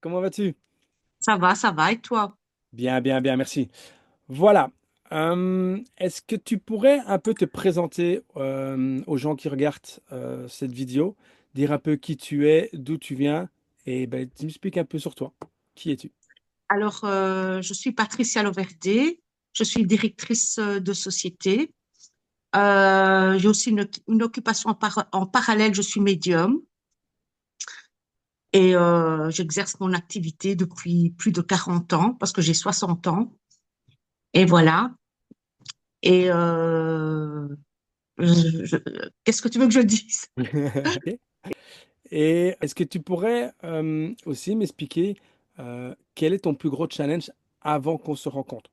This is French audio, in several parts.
comment vas-tu? Ça va, et toi? Bien, bien, bien, merci. Voilà. Est-ce que tu pourrais un peu te présenter aux gens qui regardent cette vidéo, dire un peu qui tu es, d'où tu viens, et ben, tu m'expliques un peu sur toi. Qui es-tu? Alors, je suis Patricia Loverde, je suis directrice de société. J'ai aussi une occupation en parallèle, je suis médium et j'exerce mon activité depuis plus de 40 ans parce que j'ai 60 ans. Et voilà. Et qu'est-ce que tu veux que je dise? Ok. Et est-ce que tu pourrais aussi m'expliquer quel est ton plus gros challenge avant qu'on se rencontre?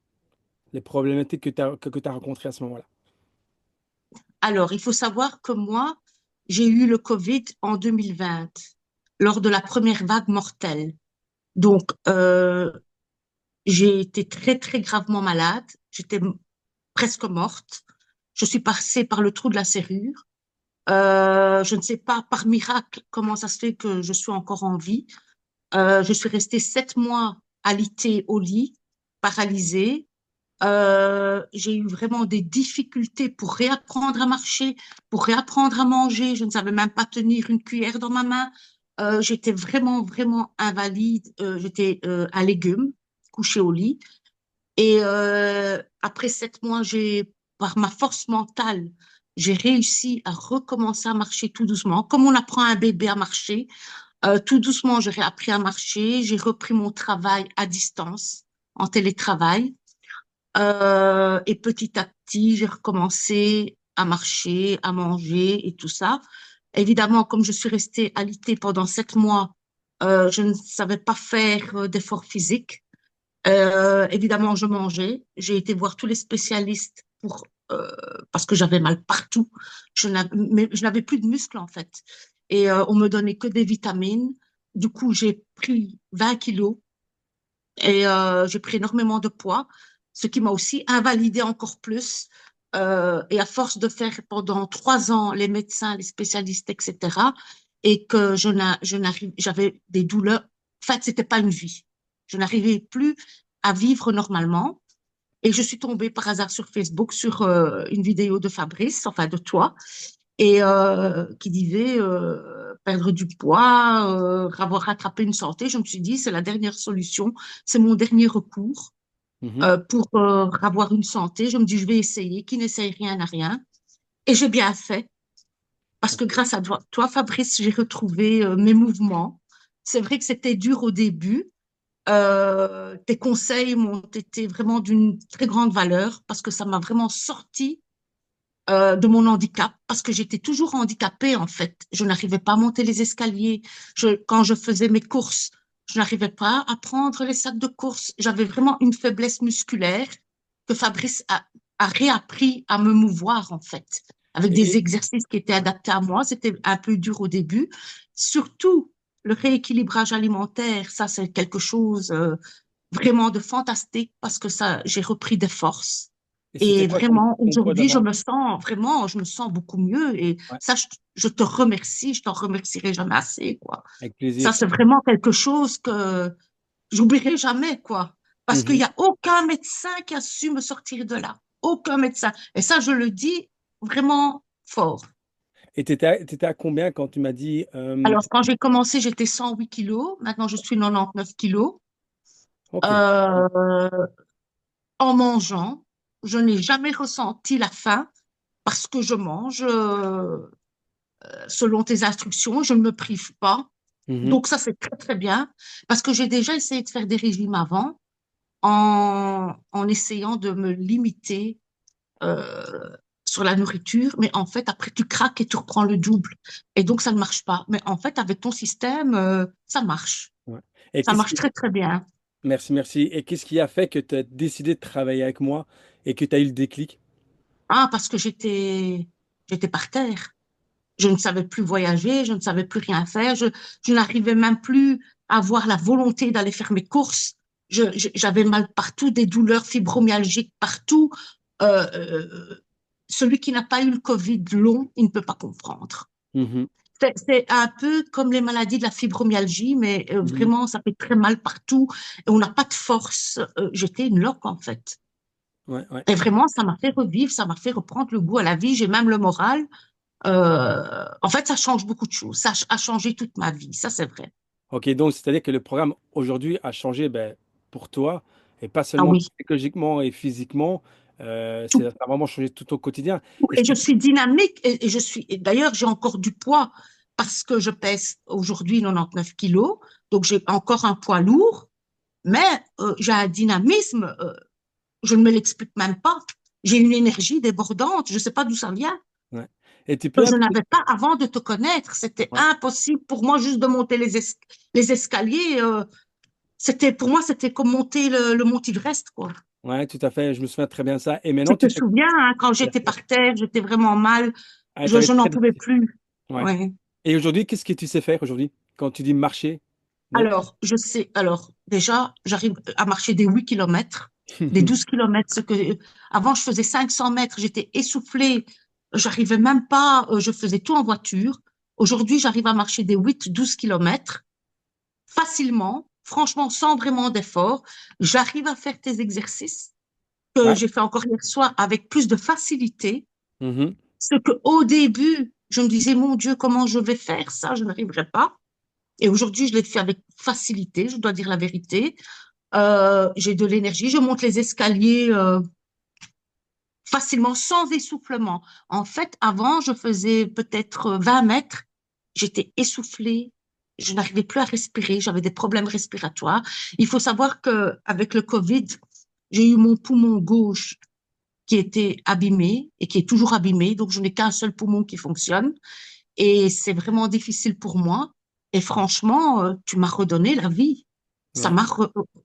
Les problématiques que tu as rencontrées à ce moment-là. Alors, il faut savoir que moi, j'ai eu le Covid en 2020 lors de la première vague mortelle. Donc, j'ai été très, très gravement malade. J'étais presque morte. Je suis passée par le trou de la serrure. Je ne sais pas par miracle comment ça se fait que je suis encore en vie. Je suis restée 7 mois alitée au lit, paralysée. J'ai eu vraiment des difficultés pour réapprendre à marcher, pour réapprendre à manger. Je ne savais même pas tenir une cuillère dans ma main. J'étais vraiment, vraiment invalide. J'étais à légumes, couchée au lit. Et après 7 mois, par ma force mentale, j'ai réussi à recommencer à marcher tout doucement. Comme on apprend à un bébé à marcher, tout doucement, j'ai réappris à marcher. J'ai repris mon travail à distance, en télétravail. Et petit à petit, j'ai recommencé à marcher, à manger et tout ça. Évidemment, comme je suis restée alitée pendant 7 mois, je ne savais pas faire d'efforts physiques. Évidemment, je mangeais. J'ai été voir tous les spécialistes parce que j'avais mal partout. Mais je n'avais plus de muscles, en fait. Et on me donnait que des vitamines. Du coup, j'ai pris 20 kilos et j'ai pris énormément de poids, ce qui m'a aussi invalidée encore plus. Et à force de faire pendant 3 ans les médecins, les spécialistes, etc., et que j'avais des douleurs. En fait, c'était pas une vie. Je n'arrivais plus à vivre normalement. Et je suis tombée par hasard sur Facebook sur une vidéo de Fabrice, enfin de toi, et qui disait perdre du poids, avoir rattrapé une santé. Je me suis dit, c'est la dernière solution, c'est mon dernier recours Mhm. pour avoir une santé. Je me dis, je vais essayer. Qui n'essaye rien n'a rien. Et j'ai bien fait, parce que grâce à toi, Fabrice, j'ai retrouvé mes mouvements. C'est vrai que c'était dur au début. Tes conseils m'ont été vraiment d'une très grande valeur parce que ça m'a vraiment sorti de mon handicap parce que j'étais toujours handicapée en fait. Je n'arrivais pas à monter les escaliers. Quand je faisais mes courses, je n'arrivais pas à prendre les sacs de courses. J'avais vraiment une faiblesse musculaire que Fabrice a réappris à me mouvoir en fait, avec des Et, exercices qui étaient adaptés à moi. C'était un peu dur au début. Surtout le rééquilibrage alimentaire, ça c'est quelque chose vraiment de fantastique parce que ça, j'ai repris des forces. et c'était Et quoi vraiment, ton poids aujourd'hui, d'avant? je me sens beaucoup mieux. Et Ouais, ça, je te remercie, je t'en remercierai jamais assez, quoi. avec Ça, plaisir. c'est vraiment quelque chose que j'oublierai jamais, quoi. Parce qu'il Mhm. n'y a aucun médecin qui a su me sortir de là. Aucun médecin. Et ça, je le dis vraiment fort. Et t'étais à combien quand tu m'as dit Alors, quand j'ai commencé, j'étais 108 kilos. Maintenant, je suis 99 kilos. ok. Euh, En mangeant, je n'ai jamais ressenti la faim parce que je mange selon tes instructions, je ne me prive pas. Mhm. Donc ça, c'est très, très bien parce que j'ai déjà essayé de faire des régimes avant en essayant de me limiter euh, sur la nourriture, mais en fait, après, tu craques et tu reprends le double. Et donc, ça ne marche pas. Mais en fait, avec ton système, ça marche. Ouais. Et Ça qu'est-ce marche qui... très, très bien. Merci, merci. Et qu'est-ce qui a fait que tu as décidé de travailler avec moi et que tu as eu le déclic? Ah, parce que j'étais par terre. Je ne savais plus voyager, je ne savais plus rien faire, je n'arrivais même plus à avoir la volonté d'aller faire mes courses. J'avais mal partout, des douleurs fibromyalgiques partout. Euh, euh, Celui qui n'a pas eu le Covid long, il ne peut pas comprendre. Mhm. C'est un peu comme les maladies de la fibromyalgie, mais Mhm. vraiment, ça fait très mal partout et on n'a pas de force. J'étais une loque, en fait. Ouais, ouais. Et vraiment, ça m'a fait revivre, ça m'a fait reprendre le goût à la vie. J'ai même le moral. En fait, ça change beaucoup de choses. Ça a changé toute ma vie, ça, c'est vrai. Ok, donc c'est-à-dire que le programme aujourd'hui a changé ben, pour toi, et pas Ah seulement oui. psychologiquement et physiquement, Tout. ça a vraiment changé tout au quotidien. Est-ce Et que je suis dynamique et je suis. Et d'ailleurs, j'ai encore du poids parce que je pèse aujourd'hui 99 kilos. Donc, j'ai encore un poids lourd, mais j'ai un dynamisme. Je ne me l'explique même pas. J'ai une énergie débordante. Je ne sais pas d'où ça vient. ouais. Et tu Que peux un je peu... n'avais pas avant de te connaître. C'était Ouais, impossible pour moi juste de monter les escaliers. C'était pour moi, c'était comme monter le mont Everest, quoi. ouais, tout à fait, je me souviens très bien de ça. Et maintenant, Tu te tu fais... souviens, hein, quand j'étais par terre, j'étais vraiment mal. Ah, t'avais Je n'en très pouvais difficile. plus. Ouais. Ouais. Et aujourd'hui, qu'est-ce que tu sais faire aujourd'hui? Quand tu dis marcher? Non? Alors, je sais, alors, déjà, j'arrive à marcher des 8 kilomètres, des 12 kilomètres. Avant, je faisais 500 mètres, j'étais essoufflée, j'arrivais même pas, je faisais tout en voiture. Aujourd'hui, j'arrive à marcher des 8, 12 kilomètres facilement, franchement, sans vraiment d'effort. J'arrive à faire tes exercices que Ouais. j'ai fait encore hier soir avec plus de facilité. Mhm. Ce que au début, je me disais, mon Dieu, comment je vais faire ça? Je n'arriverai pas. Et aujourd'hui, je l'ai fait avec facilité, je dois dire la vérité. J'ai de l'énergie, je monte les escaliers facilement, sans essoufflement. En fait, avant, je faisais peut-être 20 mètres, j'étais essoufflée, je n'arrivais plus à respirer, j'avais des problèmes respiratoires. Il faut savoir que avec le Covid, j'ai eu mon poumon gauche qui était abîmé et qui est toujours abîmé, donc je n'ai qu'un seul poumon qui fonctionne. Et c'est vraiment difficile pour moi. Et franchement, tu m'as redonné la vie. Ça Ouais. m'a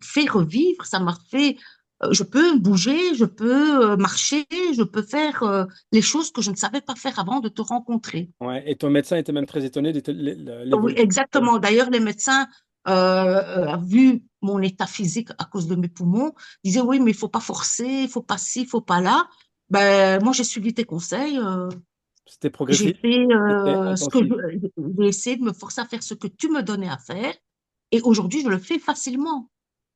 fait revivre, ça m'a fait... je peux bouger, je peux marcher, je peux faire les choses que je ne savais pas faire avant de te rencontrer. Ouais. Et ton médecin était même très étonné de Oui, l'évolution. exactement. D'ailleurs, les médecins, vu mon état physique à cause de mes poumons, disaient oui, mais il faut pas forcer, il faut pas ci, il faut pas là. Ben, moi, j'ai suivi tes conseils. C'était J'ai progressif, fait c'était ce que intensif. j'ai essayé de me forcer à faire ce que tu me donnais à faire. Et aujourd'hui, je le fais facilement.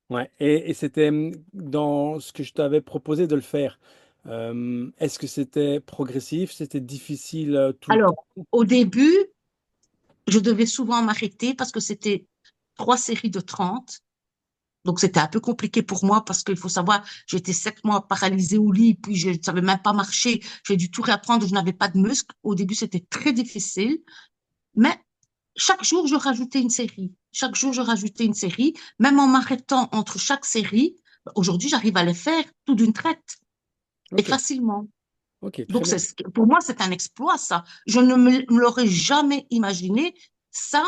Ouais. Et c'était dans ce que je t'avais proposé de le faire. Est-ce que c'était progressif? C'était difficile tout le Alors, temps? au début, je devais souvent m'arrêter parce que c'était 3 séries de 30. Donc, c'était un peu compliqué pour moi parce qu'il faut savoir, j'étais 7 mois paralysée au lit, puis je ne savais même pas marcher. J'ai dû tout réapprendre, je n'avais pas de muscles. Au début, c'était très difficile. Mais chaque jour, je rajoutais une série. Chaque jour, je rajoutais une série. Même en m'arrêtant entre chaque série, aujourd'hui, j'arrive à les faire tout d'une traite et Ok, facilement. ok, très Donc, bien. pour moi, c'est un exploit, ça. Je ne me l'aurais jamais imaginé, ça,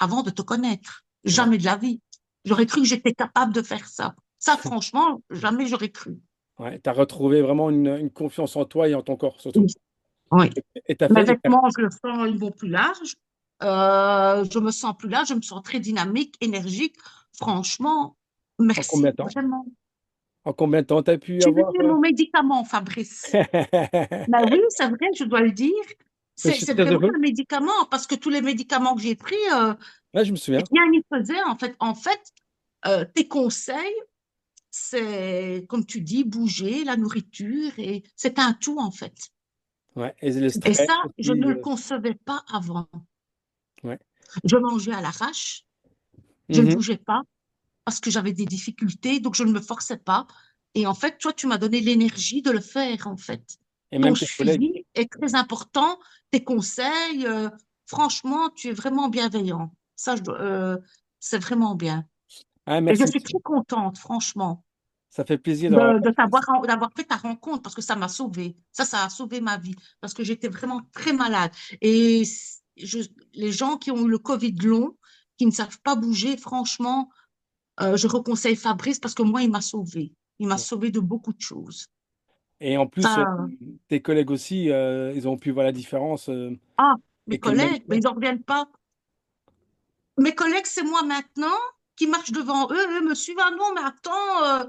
avant de te connaître. Ouais. Jamais de la vie. J'aurais cru que j'étais capable de faire ça. Ça, franchement, jamais j'aurais cru. Ouais. Tu as retrouvé vraiment une confiance en toi et en ton corps, surtout. Oui. Oui. Et tu as Mes fait hyper. vêtements, je le sens, ils vont plus larges. Je me sens plus large, je me sens très dynamique, énergique. Franchement, En combien de merci, temps? vraiment. En combien de temps tu as pu Tu veux avoir. dire mon médicament, Fabrice? Ben oui, c'est vrai, je dois le dire. Mais je suis C'est très vraiment heureux. un médicament parce que tous les médicaments que j'ai pris, Ouais, je me souviens. rien n'y faisait. En fait, tes conseils, c'est, comme tu dis, bouger, la nourriture, et c'est un tout, en fait. Ouais. Et le Et stress ça, je ne aussi. le concevais pas avant. Ouais. Je mangeais à l'arrache, je ne Mhm. bougeais pas parce que j'avais des difficultés, donc je ne me forçais pas. Et en fait, toi, tu m'as donné l'énergie de le faire, en fait. Et Ton même tes collègues. suivi est très important, tes conseils, franchement, tu es vraiment bienveillant. Ça, c'est vraiment bien. Ah, Et je merci. suis très contente, franchement, Ça fait plaisir d'avoir. d'avoir fait ta rencontre parce que ça m'a sauvée. Ça a sauvé ma vie parce que j'étais vraiment très malade. Et les gens qui ont eu le Covid long, qui ne savent pas bouger, franchement, je reconseille Fabrice parce que moi, il m'a sauvée. Il m'a sauvée de beaucoup de choses. Et en plus, Ça, tes collègues aussi, ils ont pu voir la différence ah, mes et que même collègues, mais toi. ils n'en reviennent pas. Mes collègues, c'est moi maintenant qui marche devant eux, eux me suivent. Ah non, mais attends,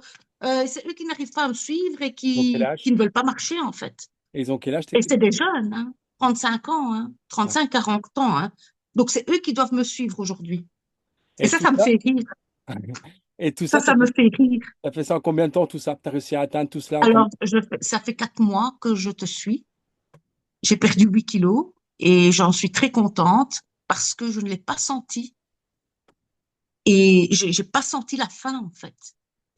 c'est eux qui n'arrivent pas à me suivre et Ils ont quel qui âge? ne veulent pas marcher, en fait. Et ils ont quel âge, Et c'est des jeunes, hein. 35 ans, hein, Ouais. 35, 40 ans, hein. Donc, c'est eux qui doivent me suivre aujourd'hui. Et Et tout ça me ça, fait rire. et tout ça, Ça me fait rire. t'as fait ça en combien de temps, tout ça? T'as réussi à atteindre tout cela en combien? Alors, ça fait 4 mois que je te suis. J'ai perdu 8 kilos et j'en suis très contente parce que je ne l'ai pas senti. Et j'ai pas senti la faim, en fait.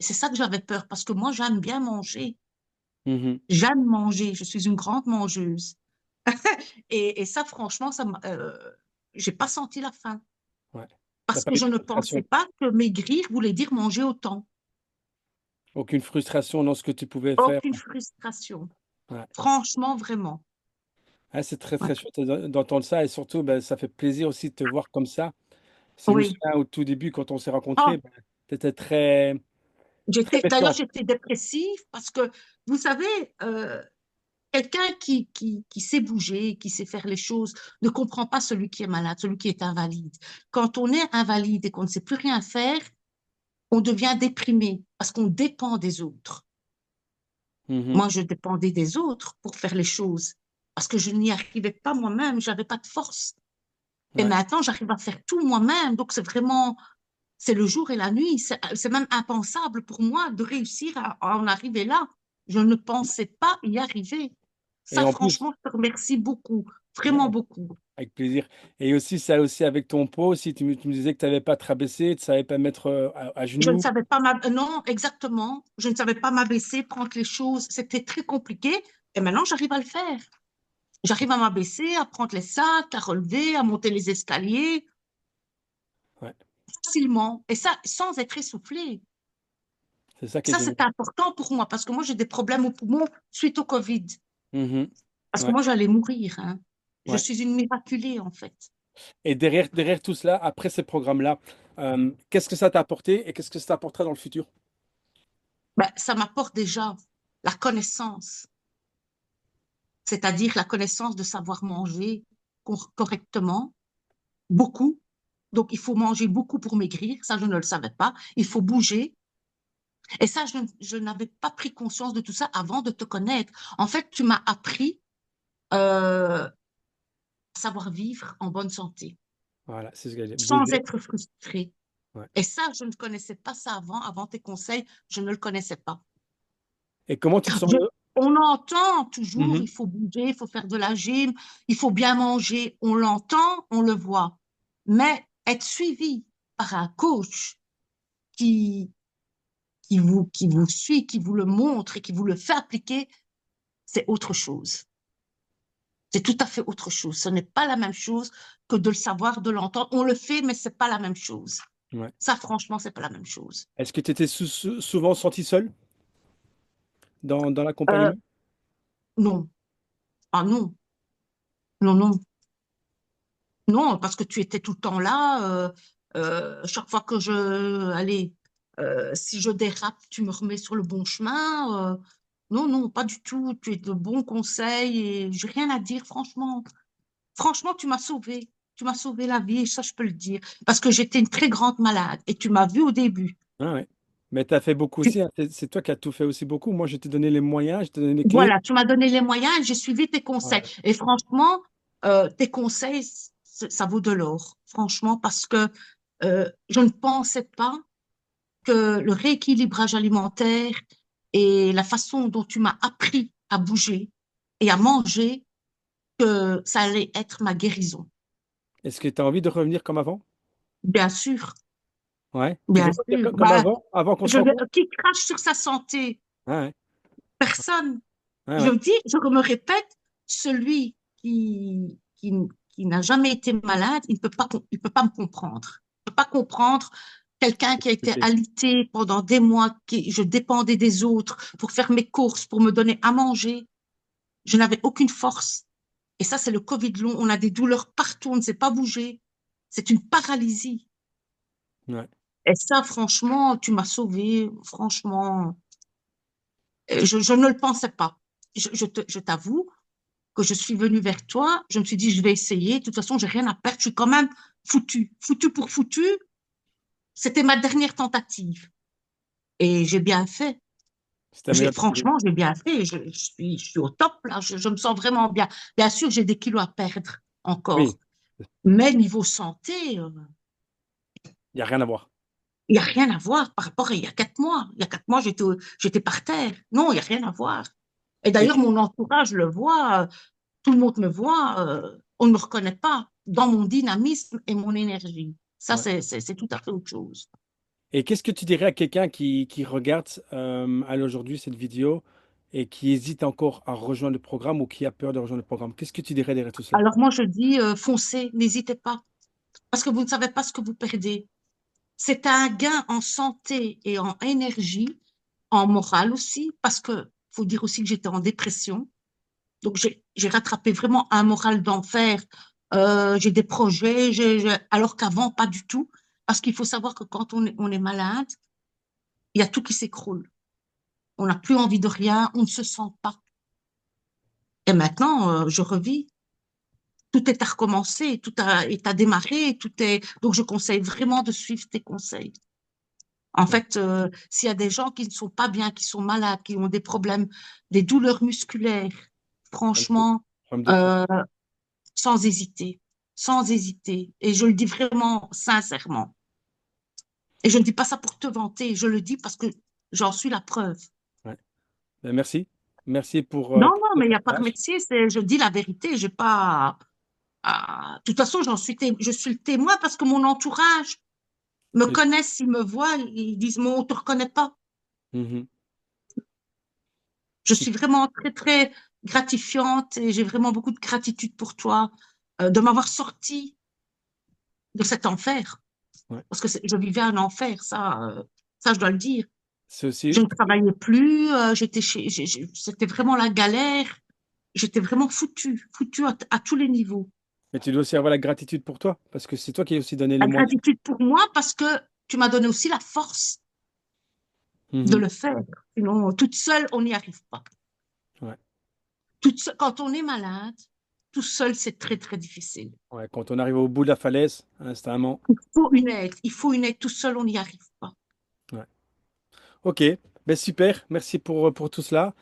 C'est ça que j'avais peur parce que moi, j'aime bien manger. Mhm. J'aime manger. Je suis une grande mangeuse. Et ça, franchement, j'ai pas senti la faim Ouais. T'as parce pas que eu de je ne pensais frustration? pas que maigrir voulait dire manger autant. Aucune frustration dans ce que tu pouvais faire? Aucune frustration. Ouais. Franchement, vraiment. Ah, c'est très Ouais. très chouette d'entendre ça et surtout, ben, ça fait plaisir aussi de te voir comme ça. Si je me Oui. souviens au tout début, quand on s'est rencontrés, Oh, ben, tu étais très, très d'ailleurs, méfiante. j'étais dépressive parce que, vous savez, quelqu'un qui sait bouger, qui sait faire les choses, ne comprend pas celui qui est malade, celui qui est invalide. Quand on est invalide et qu'on ne sait plus rien faire, on devient déprimé parce qu'on dépend des autres. Mhm. Moi, je dépendais des autres pour faire les choses parce que je n'y arrivais pas moi-même, j'avais pas de force. Et Ouais. maintenant, j'arrive à faire tout moi-même. Donc, c'est vraiment, c'est le jour et la nuit. C'est même impensable pour moi de réussir à en arriver là. Je ne pensais pas y arriver. Et Ça, en plus, franchement, je te remercie beaucoup, vraiment ouais, beaucoup. avec plaisir. Et aussi, ça aussi avec ton pot, aussi, tu me disais que tu n'avais pas te rabaisser, tu ne savais pas mettre à Je ne genoux. savais pas non, exactement. Je ne savais pas m'abaisser, prendre les choses. C'était très compliqué. Et maintenant, j'arrive à le faire. J'arrive à m'abaisser, à prendre les sacs, à relever, à monter les escaliers Ouais, facilement. Et ça, sans être essoufflé. c'est ça qui est Ça, génial. c'est important pour moi parce que moi, j'ai des problèmes aux poumons suite au Covid. Mhm. Parce que Ouais, moi, j'allais mourir, hein. Je ouais. suis une miraculée, en fait. Et derrière tout cela, après ces programmes-là, qu'est-ce que ça t'a apporté et qu'est-ce que ça t'apportera dans le futur? Ben, ça m'apporte déjà la connaissance, c'est-à-dire la connaissance de savoir manger correctement, beaucoup. Donc, il faut manger beaucoup pour maigrir. Ça, je ne le savais pas. Il faut bouger. Et ça, je n'avais pas pris conscience de tout ça avant de te connaître. En fait, tu m'as appris à savoir vivre en bonne santé, Voilà, c'est ce que j'ai sans bouger. être frustré. Ouais. Et ça, je ne connaissais pas ça avant tes conseils, je ne le connaissais pas. Et comment tu te sens? Je- on entend toujours, Mhm. il faut bouger, il faut faire de la gym, il faut bien manger. On l'entend, on le voit. Mais être suivi par un coach qui, qui vous suit, qui vous le montre et qui vous le fait appliquer, c'est autre chose. C'est tout à fait autre chose. Ce n'est pas la même chose que de le savoir, de l'entendre. On le fait, mais c'est pas la même chose. Ouais. Ça, franchement, c'est pas la même chose. Est-ce que tu étais souvent senti seul dans Euh, l'accompagnement? non. Ah non, non, non. Non, parce que tu étais tout le temps là. Chaque fois que allez, si je dérape, tu me remets sur le bon chemin. Non, non, pas du tout. Tu es de bons conseils et j'ai rien à dire, franchement. Franchement, tu m'as sauvé. Tu m'as sauvé la vie et ça, je peux le dire. Parce que j'étais une très grande malade et tu m'as vu au début. Ah ouais. Mais tu as fait beaucoup Tu- aussi, hein. C'est toi qui as tout fait aussi beaucoup. Moi, je t'ai donné les moyens, je t'ai donné les clés. voilà, tu m'as donné les moyens et j'ai suivi tes conseils. Voilà. Et franchement, tes conseils, ça vaut de l'or. Franchement, parce que je ne pensais pas que le rééquilibrage alimentaire et la façon dont tu m'as appris à bouger et à manger, que ça allait être ma guérison. Est-ce que tu as envie de revenir comme avant? Bien sûr, Ouais. Tu veux bien revenir sûr. comme Bah, avant qu'on se rencontre? qui crache sur sa santé? Ah ouais. Personne. Ouais, Je ouais. me dis, je me répète, celui qui n'a jamais été malade, il peut pas me comprendre. Il peut pas comprendre quelqu'un qui a été Ok. alité pendant des mois, je dépendais des autres pour faire mes courses, pour me donner à manger. Je n'avais aucune force. Et ça, c'est le Covid long. On a des douleurs partout, on ne sait pas bouger. C'est une paralysie. Ouais. Et ça, franchement, tu m'as sauvé. Franchement, je ne le pensais pas. Je t'avoue que je suis venue vers toi. Je me suis dit, je vais essayer. De toute façon, j'ai rien à perdre. Je suis quand même foutue. Foutue pour foutue. C'était ma dernière tentative. Et j'ai bien fait. C'est ta meilleure discipline. Franchement, j'ai bien fait. Je suis au top là. Je me sens vraiment bien. Bien sûr, j'ai des kilos à perdre Oui, encore. Mais niveau santé, il n'y a rien à voir. il n'y a rien à voir par rapport à il y a 4 mois. Il y a 4 mois, j'étais par terre. Non, il n'y a rien à voir. Et Et d'ailleurs, mon entourage le voit. Tout le monde me voit. On ne me reconnaît pas dans mon dynamisme et mon énergie. Ça, ouais. c'est tout à fait autre chose. Et qu'est-ce que tu dirais à quelqu'un qui regarde aujourd'hui cette vidéo et qui hésite encore à rejoindre le programme ou qui a peur de rejoindre le programme? Qu'est-ce que tu dirais derrière tout cela? Alors moi, je dis, foncez, n'hésitez pas, parce que vous ne savez pas ce que vous perdez. C'est un gain en santé et en énergie, en morale aussi, parce que faut dire aussi que j'étais en dépression. Donc, j'ai rattrapé vraiment un moral d'enfer. J'ai des projets, alors qu'avant, pas du tout. Parce qu'il faut savoir que quand on est malade, il y a tout qui s'écroule. On n'a plus envie de rien, on ne se sent pas. Et maintenant, je revis. Tout est à recommencer, est à démarrer, tout est. Donc, je conseille vraiment de suivre tes conseils. En Ouais. fait, s'il y a des gens qui ne sont pas bien, qui sont malades, qui ont des problèmes, des douleurs musculaires, franchement, Problème de pied. euh, sans hésiter, sans hésiter. Et je le dis vraiment sincèrement. Et je ne dis pas ça pour te vanter, je le dis parce que j'en suis la preuve. Ouais. Ben, merci. Merci Non, pour non, ce mais il n'y a pas de partage. métier, je dis la vérité, j'ai pas. De toute façon, je suis le témoin parce que mon entourage me C'est- connaissent, ils me voient, ils disent, mais on ne te reconnaît pas. Mhm. Je suis vraiment très, très gratifiante et j'ai vraiment beaucoup de gratitude pour toi de m'avoir sorti de cet enfer. Ouais. Parce que je vivais un enfer, ça, je dois le dire. C'est Je aussi, ne travaillais plus, c'était vraiment la galère. J'étais vraiment foutue à tous les niveaux. mais tu dois aussi avoir la gratitude pour toi, parce que c'est toi qui as aussi donné les La moyens. gratitude pour moi parce que tu m'as donné aussi la force de Mhm. le faire. Sinon, toute seule, on n'y arrive pas. Ouais. Quand on est malade, tout seul, c'est très, très difficile. Ouais. Quand on arrive au bout de la falaise, instamment. Il faut une aide. Il faut une aide. Tout seul, on n'y arrive pas. Ouais. Ok, ben super, merci pour tout cela.